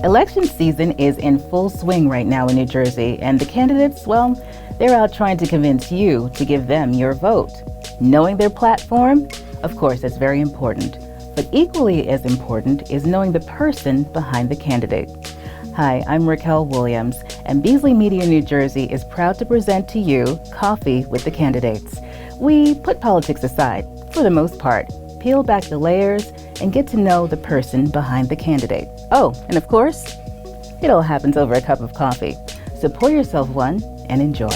Election season is in full swing right now in New Jersey, and the candidates, well, they're out trying to convince you to give them your vote. Knowing their platform, of course, that's very important. But equally as important is knowing the person behind the candidate. Hi, I'm Racquel Williams, and Beasley Media New Jersey is proud to present to you Coffee with the Candidates. We put politics aside, for the most part, peel back the layers, and get to know the person behind the candidate. Oh, and of course, it all happens over a cup of coffee. So pour yourself one and enjoy.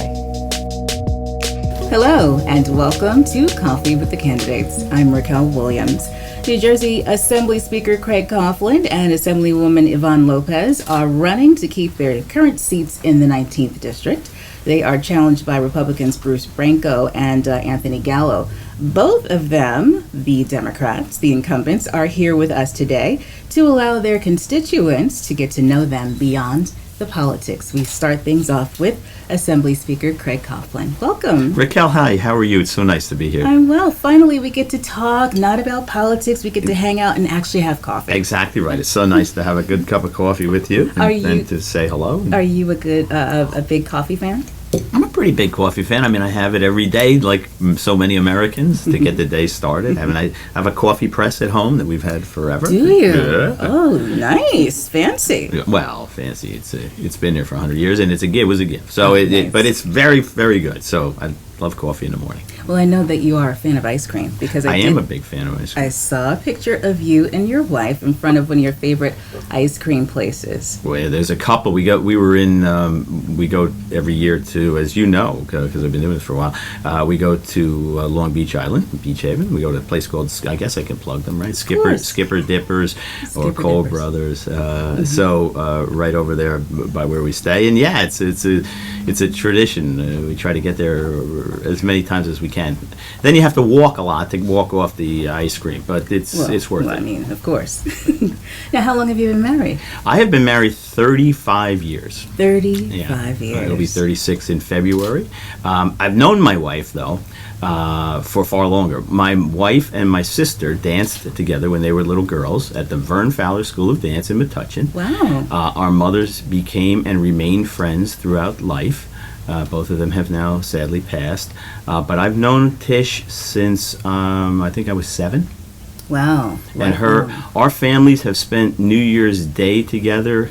Hello, and welcome to Coffee with the Candidates. I'm Racquel Williams. New Jersey Assembly Speaker Craig Coughlin and Assemblywoman Yvonne Lopez are running to keep their current seats in the 19th District. They are challenged by Republicans Bruce Branco and Anthony Gallo. Both of them, the Democrats, the incumbents, are here with us today to allow their constituents to get to know them beyond the politics. We start things off with Assembly Speaker Craig Coughlin. Welcome. Racquel, hi. How are you? It's so nice to be here. I'm well. Finally, we get to talk, not about politics. We get to hang out and actually have coffee. Exactly right. It's so nice to have a good cup of coffee with you and to say hello. Are you a big coffee fan? I'm a pretty big coffee fan. I mean, I have it every day, like so many Americans, to get the day started. I have a coffee press at home that we've had forever. Do you? Yeah. Oh, nice, fancy. Well, fancy. It's been there for 100 years, and it was a gift. So, nice. But it's very, very good. So I love coffee in the morning. Well, I know that you are a fan of ice cream because I am a big fan of ice cream. I saw a picture of you and your wife in front of one of your favorite ice cream places. Well, there's a couple. We go every year to, as you know, because I've been doing this for a while. We go to Long Beach Island, Beach Haven. We go to a place called, I guess I can plug them, right? Skipper Dippers or Cole Brothers. So right over there by where we stay, and yeah, it's a tradition. We try to get there as many times as we can. Then you have to walk a lot to walk off the ice cream, but it's worth it. I mean, of course. Now, how long have you been married? I have been married 35 years. 35 years. It'll be 36 in February. I've known my wife, though, for far longer. My wife and my sister danced together when they were little girls at the Vern Fowler School of Dance in Metuchen. Wow. Our mothers became and remained friends throughout life. Both of them have now sadly passed. But I've known Tish since I think I was 7. Wow. And our families have spent New Year's Day together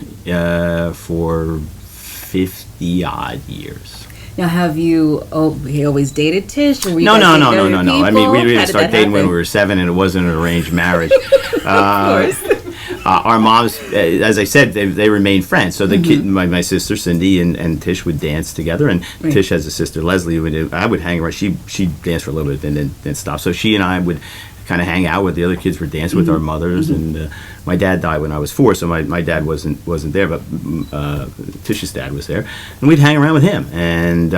for 50 odd years. Now, have you always dated Tish? Or were you No. people? I mean, we didn't start dating when we were 7, and it wasn't an arranged marriage. Of course. Our moms, as I said, they remained friends. So the kid, my sister Cindy and Tish would dance together, and Tish has a sister Leslie. I would hang around. She danced for a little bit and then stopped. So she and I would kind of hang out with the other kids. Were dancing with our mothers, and my dad died when I was 4, so my dad wasn't there, but Tish's dad was there, and we'd hang around with him, and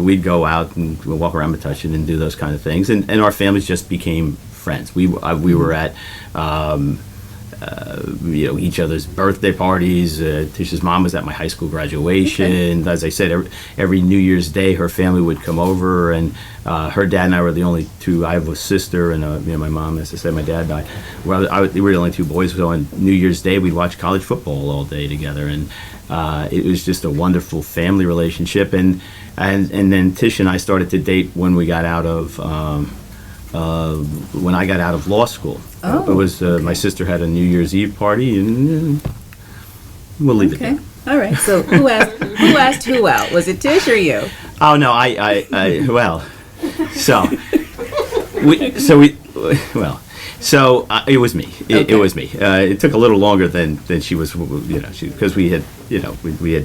we'd go out and we'd walk around Metuchen and do those kind of things, and our families just became friends. We were at each other's birthday parties. Tish's mom was at my high school graduation. Okay. As I said, every New Year's Day, her family would come over, and her dad and I were the only two. I have a sister, and my mom, as I said, my dad died. We were the only 2 boys. So on New Year's Day, we'd watch college football all day together, and it was just a wonderful family relationship. And then Tish and I started to date when we got out of. When I got out of law school. It was my sister had a New Year's Eve party, and we'll leave it there. All right. So who asked who out? Was it Tish or you? Oh no, it was me. It was me. It took a little longer than she was, because we had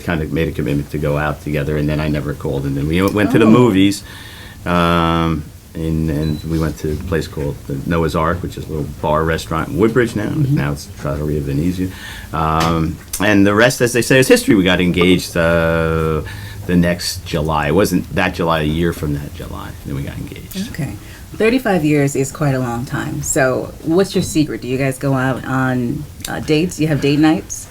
kind of made a commitment to go out together, and then I never called, and then we went to the movies. And we went to a place called the Noah's Ark, which is a little bar restaurant in Woodbridge now. Now it's Trattoria Venezia. And the rest, as they say, is history. We got engaged the next July. It wasn't that July, a year from that July. Then we got engaged. Okay. 35 years is quite a long time. So what's your secret? Do you guys go out on dates? Do you have date nights?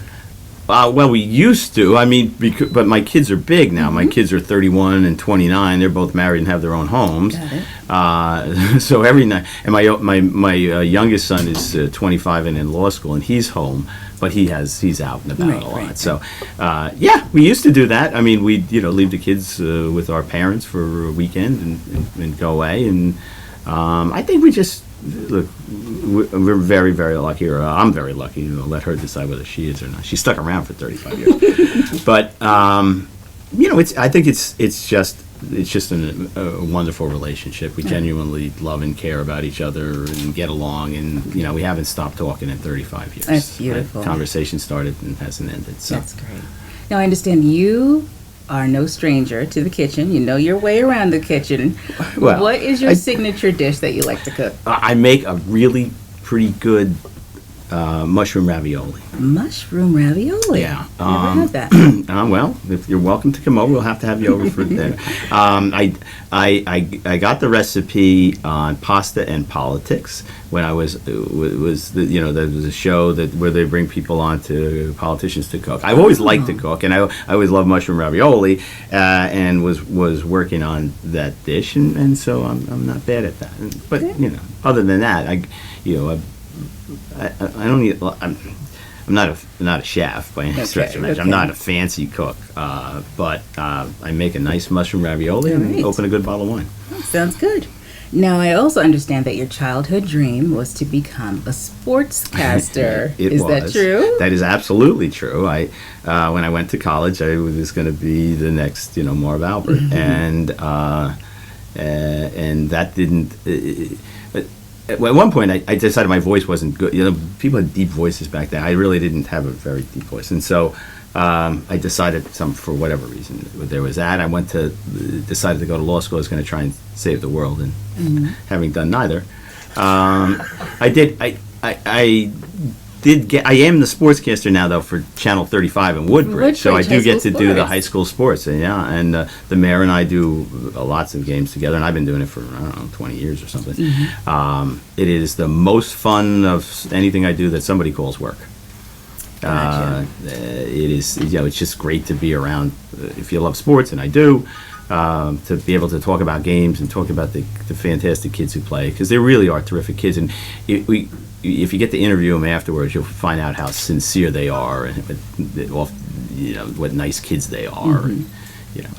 Well, we used to. I mean, but my kids are big now. My kids are 31 and 29. They're both married and have their own homes. Got it. So every night, and my youngest son is 25 and in law school, and he's home, but he's out and about a lot. Right. So, yeah, we used to do that. I mean, we'd leave the kids with our parents for a weekend and go away. And I think we just. Look, we're very, very lucky, or I'm very lucky. Let her decide whether she is or not. She stuck around for 35 years, but I think it's just a wonderful relationship. We genuinely love and care about each other and get along, and we haven't stopped talking in 35 years. That's beautiful. Conversation started and hasn't ended. So. That's great. Now I understand you are no stranger to the kitchen. You know your way around the kitchen. Well, what is your signature dish that you like to cook? I make a really pretty good mushroom ravioli. Mushroom ravioli? Yeah. Never had that. Well, if you're welcome to come over, we'll have to have you over for dinner. I got the recipe on Pasta and Politics when I was there was a show where they bring people on to politicians to cook. I've always liked to cook, and I always loved mushroom ravioli, and was working on that dish, and so I'm not bad at that. But other than that, I don't need. I'm not a chef by any stretch of the imagination. I'm not a fancy cook, but I make a nice mushroom ravioli and open a good bottle of wine. Oh, sounds good. Now, I also understand that your childhood dream was to become a sportscaster. Is that true? That is absolutely true. When I went to college, I was going to be the next, Marv Albert, and that didn't. At one point, I decided my voice wasn't good. People had deep voices back then. I really didn't have a very deep voice, and so I decided, for whatever reason, there was that. I decided to go to law school. I was going to try and save the world, and having done neither, I did. I am the sportscaster now, though, for Channel 35 in Woodbridge, so I do get to do the high school sports, and the mayor and I do lots of games together, and I've been doing it for, 20 years or something. It is the most fun of anything I do that somebody calls work. Gotcha. It is, it's just great to be around, if you love sports, and I do, to be able to talk about games and talk about the fantastic kids who play, because they really are terrific kids, and if you get to interview them afterwards, you'll find out how sincere they are and what nice kids they are.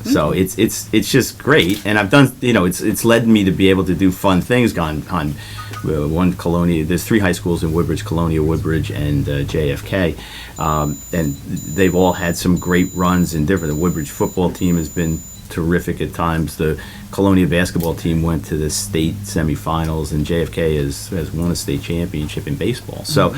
So it's just great, and I've done. It's led me to be able to do fun things. Gone on one Colonia. There's 3 high schools in Woodbridge: Colonia, Woodbridge, and JFK, and they've all had some great runs in different. The Woodbridge football team has been terrific at times. The Colonia basketball team went to the state semifinals, and JFK has won a state championship in baseball. So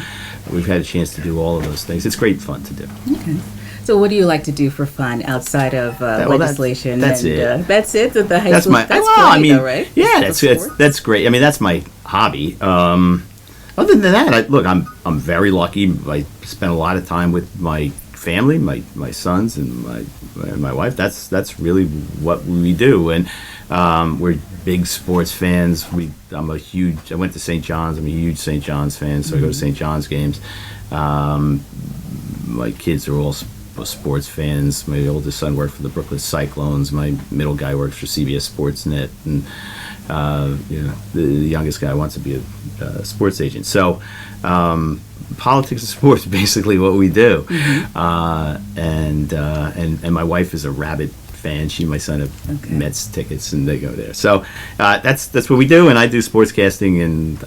we've had a chance to do all of those things. It's great fun to do. Okay. So what do you like to do for fun outside of legislation? That's it. That's it at the high school? That's plenty, though, right? Yeah, that's great. I mean, that's my hobby. Other than that, I'm very lucky. I spend a lot of time with my family, my sons and my wife. That's really what we do, and we're big sports fans. I went to St. John's. I'm a huge St. John's fan, so I go to St. John's games. My kids are all sports fans. My oldest son worked for the Brooklyn Cyclones. My middle guy works for CBS Sportsnet, and the youngest guy wants to be a sports agent. So politics and sports is basically what we do. And my wife is a rabid fan. She and my son have Mets tickets, and they go there. So that's what we do, and I do sportscasting, and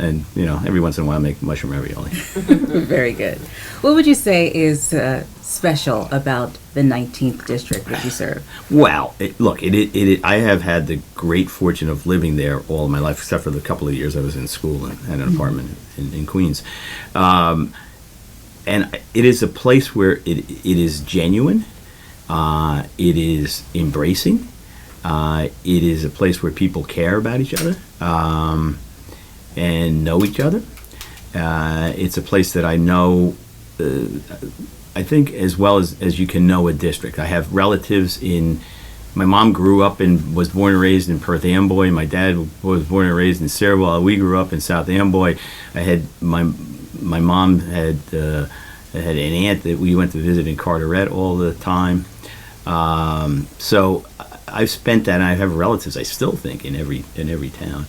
every once in a while I make mushroom ravioli. Very good. What would you say is special about the 19th district that you serve? Well, I have had the great fortune of living there all my life, except for the couple of years I was in school and had an apartment in Queens. And it is a place where it is genuine. It is embracing. It is a place where people care about each other and know each other. It's a place that I know, I think, as well as you can know a district. I have relatives my mom grew up was born and raised in Perth Amboy. My dad was born and raised in Cedarville. We grew up in South Amboy. I had my mom had had an aunt that we went to visit in Carteret all the time. So I've spent that, and I have relatives, I still think, in every town.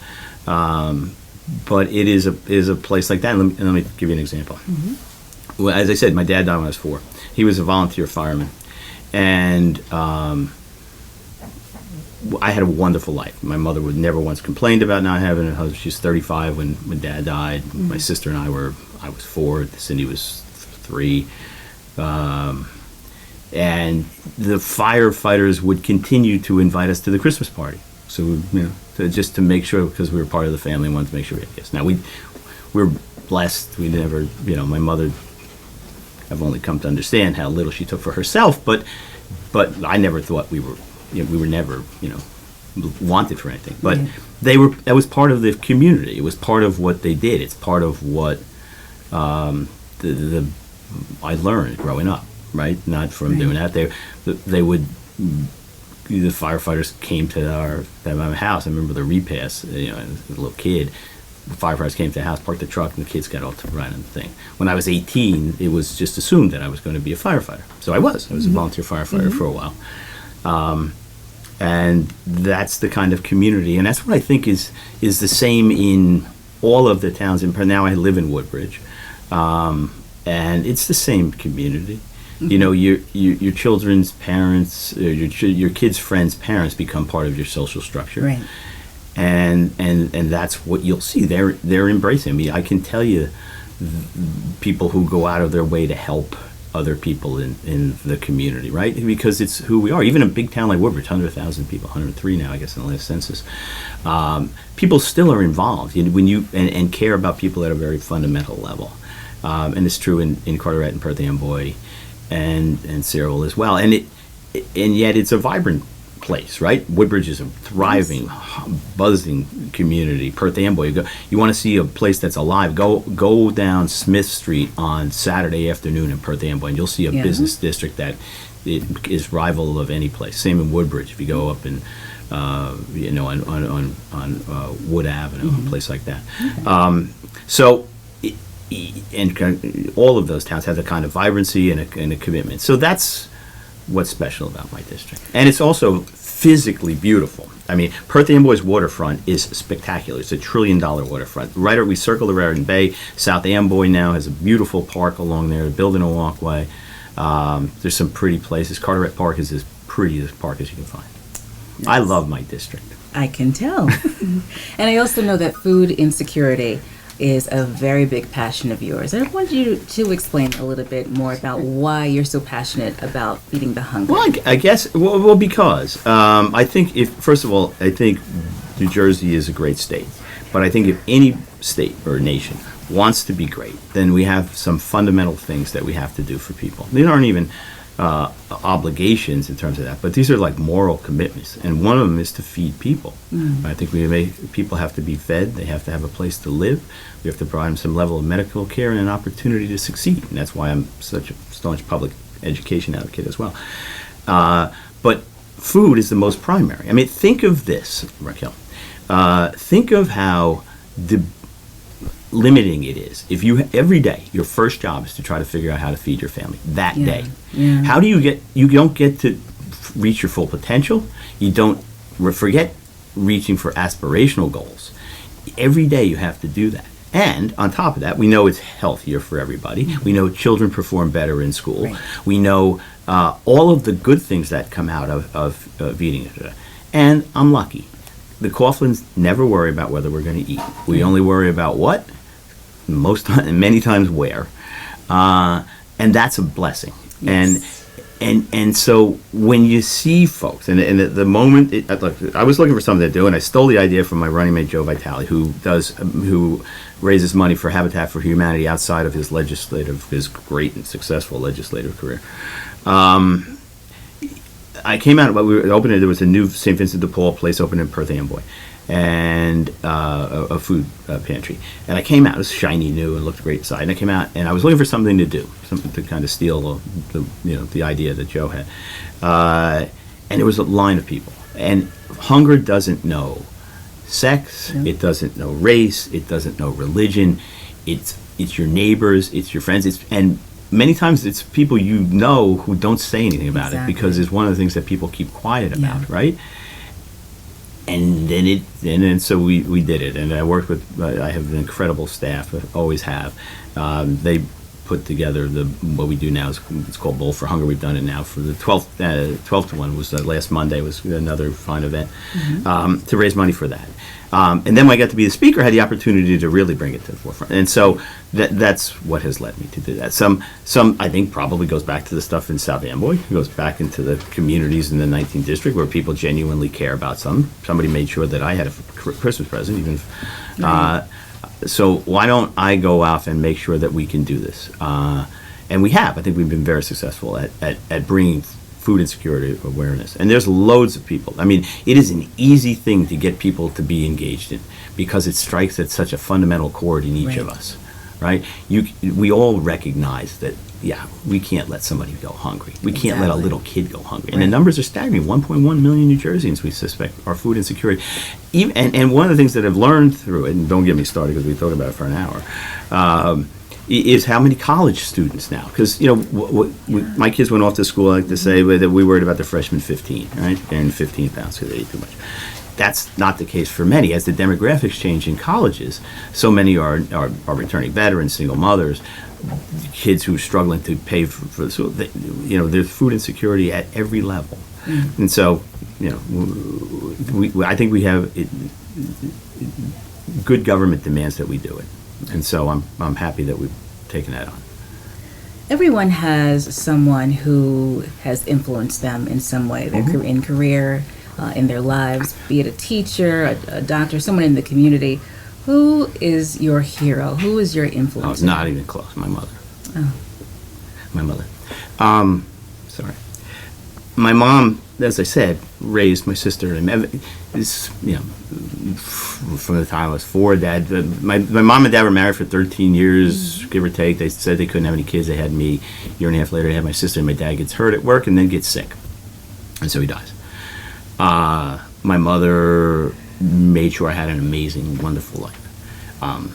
But it is a place like that. And let me give you an example. Well, as I said, my dad died when I was 4. He was a volunteer fireman. And I had a wonderful life. My mother would never once complained about not having a husband. She was 35 when Dad died. My sister and I was 4. Cindy was 3. And the firefighters would continue to invite us to the Christmas party. So, just to make sure, because we were part of the family, wanted to make sure we had guests. Now, we were blessed. We never, my mother, I've only come to understand how little she took for herself, but I never thought we were never, wanted for anything. But that was part of the community. It was part of what they did. It's part of what I learned growing up, right? Not from doing that. They would, the firefighters came to my house. I remember the repass, as a little kid. The firefighters came to the house, parked the truck, and the kids got all to ride on the thing. When I was 18, it was just assumed that I was going to be a firefighter. So I was. I was a volunteer firefighter for a while. And that's the kind of community. And that's what I think is the same in all of the towns. Now I live in Woodbridge. And it's the same community. Your children's parents, your kids' friends' parents become part of your social structure. Right. And that's what you'll see. They're embracing me. I can tell you people who go out of their way to help other people in the community, right? Because it's who we are. Even a big town like Woodbridge, 100,000 people, 103 now, I guess, in the last census. People still are involved when you and care about people at a very fundamental level. And it's true in Carteret and Perth Amboy and Cyril as well. And yet it's a vibrant place, right? Woodbridge is a thriving, buzzing community. Perth Amboy, you want to see a place that's alive, go down Smith Street on Saturday afternoon in Perth Amboy, and you'll see a business district that is rival of any place. Same in Woodbridge. If you go up in on Wood Avenue, a place like that. And all of those towns have the kind of vibrancy and a commitment. So that's what's special about my district. And it's also physically beautiful. I mean, Perth Amboy's waterfront is spectacular. It's $1 trillion waterfront. We circle the Raritan Bay. South Amboy now has a beautiful park along there, building a walkway. There's some pretty places. Carteret Park is as pretty a park as you can find. Yes. I love my district. I can tell. And I also know that food insecurity is a very big passion of yours. I want you to explain a little bit more about why you're so passionate about feeding the hungry. Well, I guess, because I think first of all, I think New Jersey is a great state. But I think if any state or nation wants to be great, then we have some fundamental things that we have to do for people. These aren't even obligations in terms of that, but these are like moral commitments, and one of them is to feed people. I think people have to be fed. They have to have a place to live. We have to provide them some level of medical care and an opportunity to succeed, and that's why I'm such a staunch public education advocate as well. But food is the most primary. I mean, think of this, Racquel. Think of how limiting it is. If you every day your first job is to try to figure out how to feed your family that day. Yeah. How do you don't get to reach your full potential. You don't forget reaching for aspirational goals. Every day you have to do that. And on top of that, we know it's healthier for everybody. We know children perform better in school. Right. We know all of the good things that come out of eating it. And I'm lucky. The Coughlins never worry about whether we're going to eat. We only worry about what, many times where, and that's a blessing. Yes. And so when you see folks, and at the moment, I was looking for something to do, and I stole the idea from my running mate Joe Vitale, who raises money for Habitat for Humanity outside of his great and successful legislative career. I came out, we were opening, there was a new St. Vincent de Paul place open in Perth Amboy, and a food pantry. And I came out, it was shiny new and looked great inside. And I came out, and I was looking for something to do, something to kind of steal the idea that Joe had. And it was a line of people. And hunger doesn't know sex, it doesn't know race, it doesn't know religion. It's your neighbors, it's your friends, and many times it's people who don't say anything about it, Exactly. because it's one of the things that people keep quiet about, Yeah. right? And then so we did it, and I worked with. I have an incredible staff. I always have. They put together what we do now is it's called Bowl for Hunger. We've done it now for the 12th one was last Monday, was another fun event to raise money for that. And then when I got to be the speaker, I had the opportunity to really bring it to the forefront. And so that's what has led me to do that. Some I think probably goes back to the stuff in South Amboy. It goes back into the communities in the 19th district where people genuinely care about something. Somebody made sure that I had a Christmas present, even if, so why don't I go off and make sure that we can do this? And we have. I think we've been very successful at bringing food insecurity awareness. And there's loads of people. I mean, it is an easy thing to get people to be engaged in because it strikes at such a fundamental chord in each of us, right? We all recognize that, we can't let somebody go hungry. We can't let a little kid go hungry. And the numbers are staggering. 1.1 million New Jerseyans, we suspect, are food insecurity. And one of the things that I've learned through it, and don't get me started because we talked about it for an hour, is how many college students now, because my kids went off to school, I like to say, that we worried about the freshman 15, right, and 15 pounds because they ate too much. That's not the case for many. As the demographics change in colleges, so many are returning veterans, single mothers, kids who are struggling to pay for so there's food insecurity at every level. And so I think we have good government demands that we do it. And so I'm happy that we've taken that on. Everyone has someone who has influenced them in some way, their career, in their lives, be it a teacher, a doctor, someone in the community. Who is your hero? Who is your influence? Oh, not even close. My mother. Oh. My mother. Sorry. My mom, as I said, raised my sister and from the time I was 4. My mom and dad were married for 13 years, give or take. They said they couldn't have any kids. They had me. A year and a half later, they had my sister, and my dad gets hurt at work and then gets sick. And so he dies. My mother made sure I had an amazing, wonderful life. We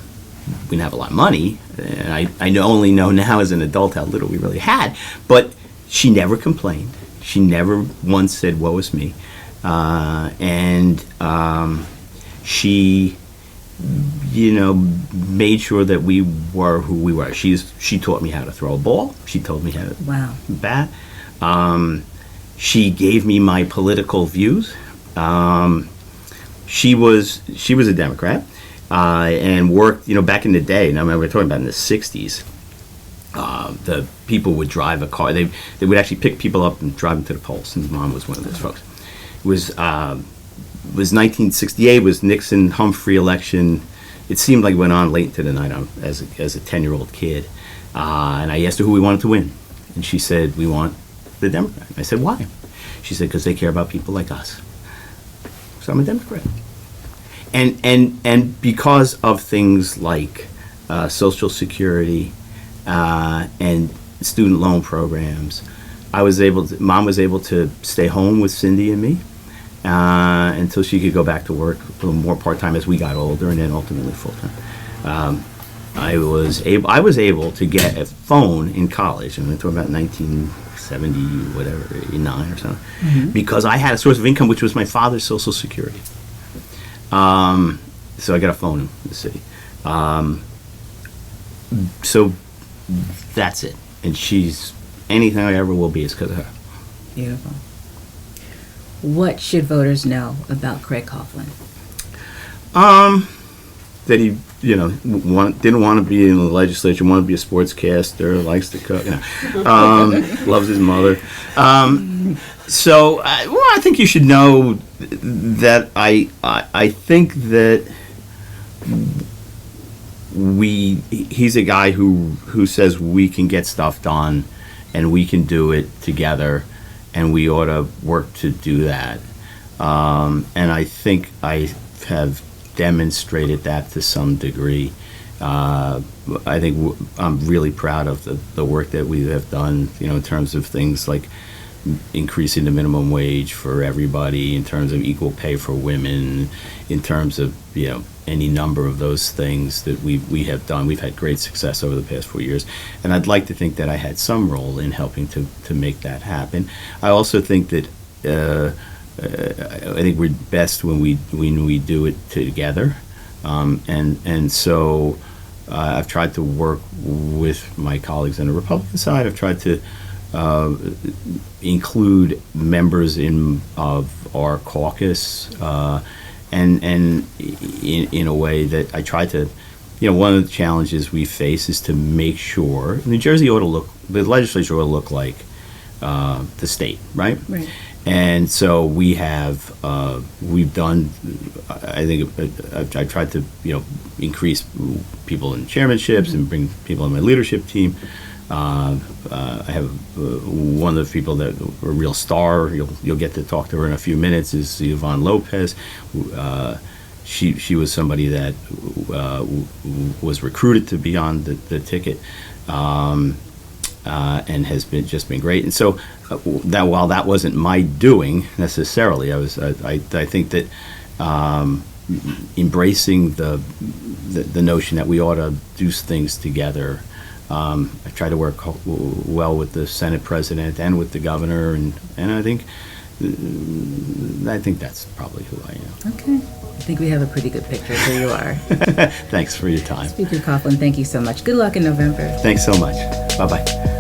didn't have a lot of money, and I only know now as an adult how little we really had, but she never complained. She never once said, woe is me. She, made sure that we were who we were. She taught me how to throw a ball. She told me how to bat. She gave me my political views. She was a Democrat and worked, back in the day. Now, we're talking about in the 60s. The people would drive a car. They would actually pick people up and drive them to the polls. And Mom was one of those folks. It was 1968. Was Nixon-Humphrey election. It seemed like it went on late into the night as a 10-year-old kid. And I asked her who we wanted to win, and she said we want the Democrat. I said why? She said because they care about people like us. So I'm a Democrat. And because of things like Social Security and student loan programs, Mom was able to stay home with Cindy and me until she could go back to work a little more part-time as we got older, and then ultimately full-time. I was able to get a phone in college, and we're talking about 1970, whatever, 89 or something, because I had a source of income, which was my father's Social Security. So I got a phone in the city. So that's it. And anything I ever will be is because of her. Beautiful. What should voters know about Craig Coughlin? That he, didn't want to be in the legislature, wanted to be a sportscaster, likes to cook, loves his mother. So I think you should know that I think that he's a guy who says we can get stuff done and we can do it together and we ought to work to do that. And I think I have demonstrated that to some degree. I think I'm really proud of the work that we have done, in terms of things like increasing the minimum wage for everybody, in terms of equal pay for women, in terms of, any number of those things that we have done. We've had great success over the past 4 years, and I'd like to think that I had some role in helping to make that happen. I also think that I think we're best when we do it together, and so I've tried to work with my colleagues on the Republican side. I've tried to include members of our caucus, and in a way that I try to, one of the challenges we face is to make sure New Jersey the legislature ought to look like the state, right? Right. And so we've done, I think I tried to, increase people in chairmanships and bring people on my leadership team. I have one of the people that a real star. You'll get to talk to her in a few minutes. Is Yvonne Lopez. She was somebody that was recruited to be on the ticket, and has been great. And so that while that wasn't my doing necessarily, I think that embracing the notion that we ought to do things together. I try to work well with the Senate President and with the governor, and I think that's probably who I am. Okay. I think we have a pretty good picture of who you are. Thanks for your time. Speaker Coughlin, thank you so much. Good luck in November. Thanks so much. Bye-bye.